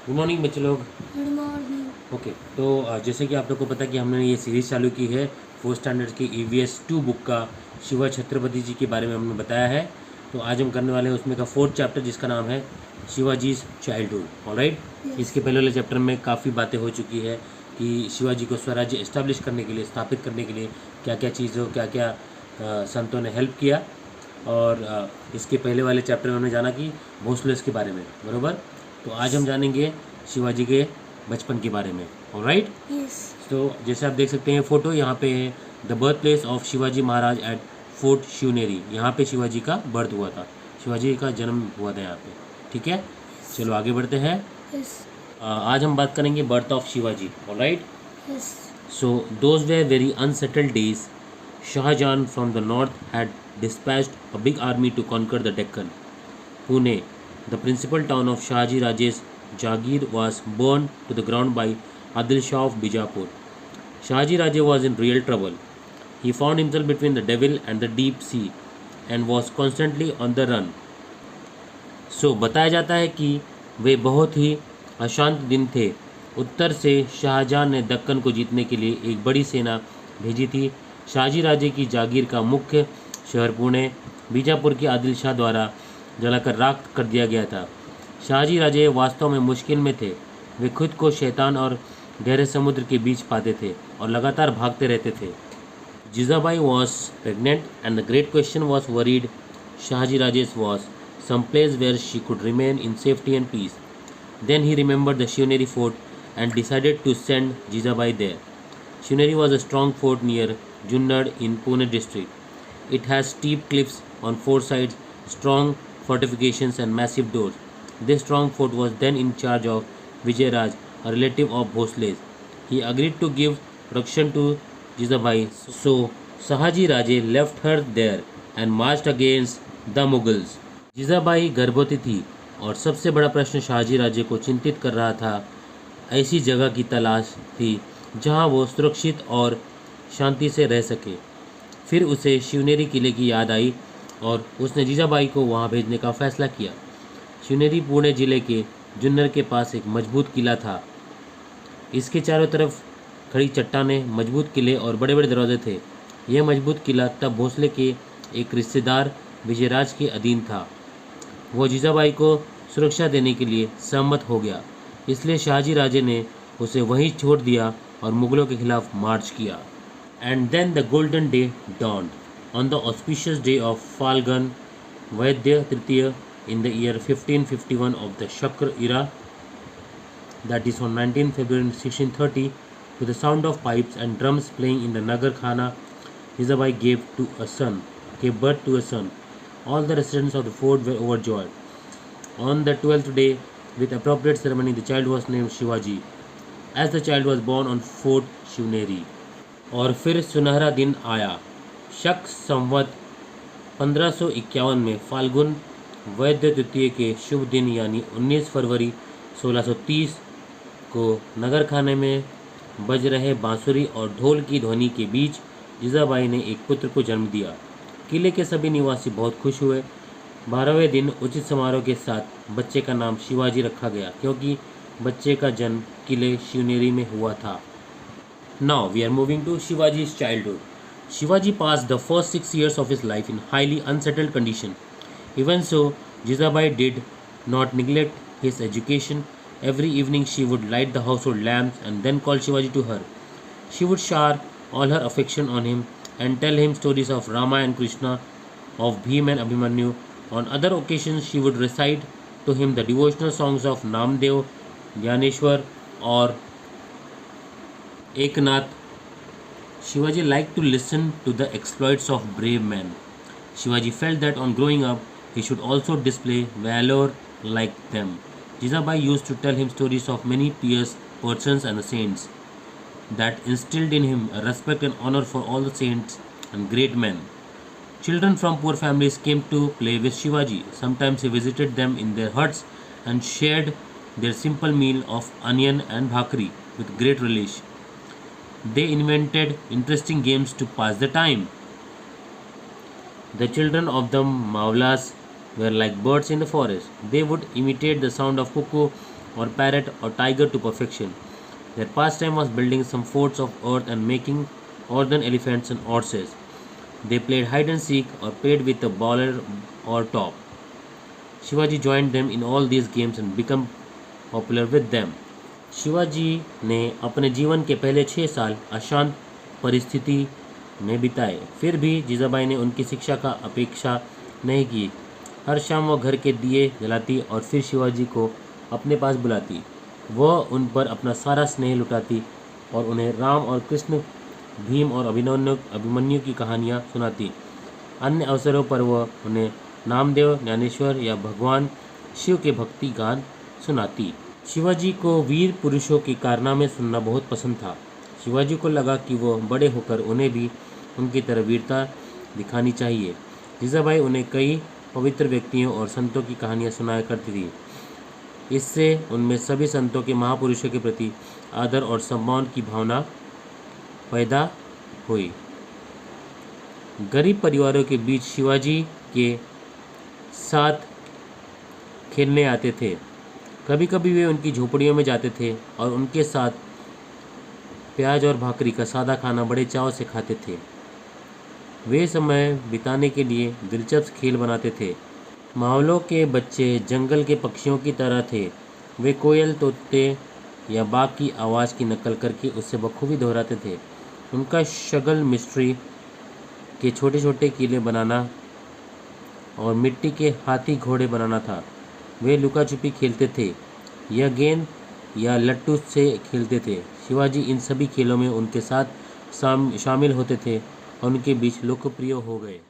Good morning बच्चे लोग। Good morning. Okay, तो जैसे कि आप लोग को पता है कि हमने ये सीरीज़ चालू की है 4th स्टैंडर्ड की EVS 2 बुक का शिवा छत्रपति जी के बारे में हमने बताया है। तो आज हम करने वाले हैं उसमें का 4th चैप्टर जिसका नाम है शिवाजीज़ चाइल्डहुड। ऑलराइट, इसके पहले वाले चैप्टर में काफ़ी बातें हो चुकी है कि शिवाजी को स्वराज्य इस्टेब्लिश करने के लिए, स्थापित करने के लिए क्या क्या चीज़ों, क्या क्या संतों ने हेल्प किया। और इसके पहले वाले चैप्टर में हमने जाना कि भोसलेस के बारे में, बरोबर। तो आज हम जानेंगे शिवाजी के बचपन के बारे में। Alright, yes. तो जैसे आप देख सकते हैं फोटो, यहाँ पे है the birth place of Shivaji Maharaj at fort Shivneri. यहाँ पे शिवाजी का बर्थ हुआ था, शिवाजी का जन्म हुआ था यहाँ पे। ठीक है, चलो आगे बढ़ते हैं। यस। आज हम बात करेंगे birth of Shivaji. Alright, yes. so those were very unsettled days. Shah Jahan from the north had dispatched a big army to conquer the Deccan. Pune, the principal town of Shahaji Raje's Jagir, was burned to the ground by Adil Shah of Bijapur. Shahaji Raje was in real trouble. He found himself between the devil and the deep sea and was constantly on the run. सो बताया जाता है कि वे बहुत ही अशांत दिन थे। उत्तर से शाहजहां ने दक्कन को जीतने के लिए एक बड़ी सेना भेजी थी। शाहजी राजे की जागीर का मुख्य शहर पुणे बीजापुर के आदिल शाह द्वारा जलाकर राख कर दिया गया था। शाहजी राजे वास्तव में मुश्किल में थे। वे खुद को शैतान और गहरे समुद्र के बीच पाते थे और लगातार भागते रहते थे। Jijabai was pregnant and the great question was worried Shahaji Raje's was some place where she could remain in safety and peace. Then he remembered the Shivneri fort and decided to send Jijabai there. Shivneri was a strong fort near Junnad in Pune district. It has steep cliffs on four sides, strong fortifications and massive doors. This strong fort was then in charge of Vijayaraj, a relative of Bhosle's. He agreed to give protection to Jijabai, so Shahaji Raje left her there and marched against the Mughals. Jijabai गर्भवती थी और सबसे बड़ा प्रश्न शाहजी राजे को चिंतित कर रहा था। ऐसी जगह की तलाश थी जहां वो सुरक्षित और शांति से रह सके। फिर उसे शिवनेरी किले की याद आई और उसने जीजाबाई को वहां भेजने का फैसला किया। शिवनेरी पुणे जिले के जुन्नर के पास एक मजबूत किला था। इसके चारों तरफ खड़ी चट्टानें, मजबूत किले और बड़े बड़े दरवाजे थे। यह मजबूत किला तब भोसले के एक रिश्तेदार विजयराज के अधीन था। वो जीजाबाई को सुरक्षा देने के लिए सहमत हो गया, इसलिए शाहजी राजे ने उसे वहीं छोड़ दिया और मुगलों के खिलाफ मार्च किया। And then the golden day dawned on the auspicious day of Phalgun Vadya Tritiya in the year 1551 of the Shaka era, that is on 19 February 1630, to the sound of pipes and drums playing in the Nagar Khana, Jizabai gave birth to a son. All the residents of the fort were overjoyed. On the 12th day, with appropriate ceremony, the child was named Shivaji, as the child was born on Fort Shivneri. और फिर सुनहरा दिन आया। शक संवत 1551 में फाल्गुन वैद्य तृतीय के शुभ दिन यानी 19 फरवरी 1630 को नगर खाने में बज रहे बांसुरी और ढोल की ध्वनि के बीच जीजाबाई ने एक पुत्र को जन्म दिया। किले के सभी निवासी बहुत खुश हुए। 12वें दिन उचित समारोह के साथ बच्चे का नाम शिवाजी रखा गया, क्योंकि बच्चे का जन्म किले शिवनेरी में हुआ था। Now we are moving to शिवाजी's childhood. Shivaji passed the first 6 years of his life in highly unsettled condition. Even so, Jizabai did not neglect his education. Every evening she would light the household lamps and then call Shivaji to her. She would shower all her affection on him and tell him stories of Rama and Krishna, of Bhim and Abhimanyu. On other occasions, she would recite to him the devotional songs of Namdev, Gyaneshwar, or Eknath. Shivaji liked to listen to the exploits of brave men. Shivaji felt that on growing up, he should also display valor like them. Jizabai used to tell him stories of many pious persons and the saints that instilled in him a respect and honor for all the saints and great men. Children from poor families came to play with Shivaji. Sometimes he visited them in their huts and shared their simple meal of onion and bhakri with great relish. They invented interesting games to pass the time. The children of the Maulas were like birds in the forest. They would imitate the sound of cuckoo or parrot or tiger to perfection. Their pastime was building some forts of earth and making earthen elephants and horses. They played hide and seek or played with a baller or top. Shivaji joined them in all these games and became popular with them. Shivaji ने अपने जीवन के पहले 6 साल अशांत परिस्थिति में बिताए, फिर भी जीजाबाई ने उनकी शिक्षा का अपेक्षा नहीं की। हर शाम वह घर के दिए जलाती और फिर शिवाजी को अपने पास बुलाती। वह उन पर अपना सारा स्नेह लुटाती और उन्हें राम और कृष्ण, भीम और अभिमन्यु की कहानियाँ सुनाती। अन्य अवसरों पर वह उन्हें नामदेव, ज्ञानेश्वर या भगवान शिव के भक्ति गान सुनाती। शिवाजी को वीर पुरुषों के कारनामे सुनना बहुत पसंद था। शिवाजी को लगा कि वह बड़े होकर उन्हें भी उनकी तरह वीरता दिखानी चाहिए। जीजाबाई उन्हें कई पवित्र व्यक्तियों और संतों की कहानियाँ सुनाया करती थी। इससे उनमें सभी संतों के, महापुरुषों के प्रति आदर और सम्मान की भावना पैदा हुई। गरीब परिवारों के बीच शिवाजी के साथ खेलने आते थे। कभी कभी वे उनकी झोपड़ियों में जाते थे और उनके साथ प्याज और भाकरी का सादा खाना बड़े चाव से खाते थे। वे समय बिताने के लिए दिलचस्प खेल बनाते थे। मावलों के बच्चे जंगल के पक्षियों की तरह थे। वे कोयल, तोते या बाघ की आवाज़ की नकल करके उससे बखूबी दोहराते थे। उनका शगल मिस्ट्री के छोटे छोटे किले बनाना और मिट्टी के हाथी घोड़े बनाना था। वे लुका छुपी खेलते थे या गेंद या लट्टू से खेलते थे। शिवाजी इन सभी खेलों में उनके साथ शामिल होते थे और उनके बीच लोकप्रिय हो गए।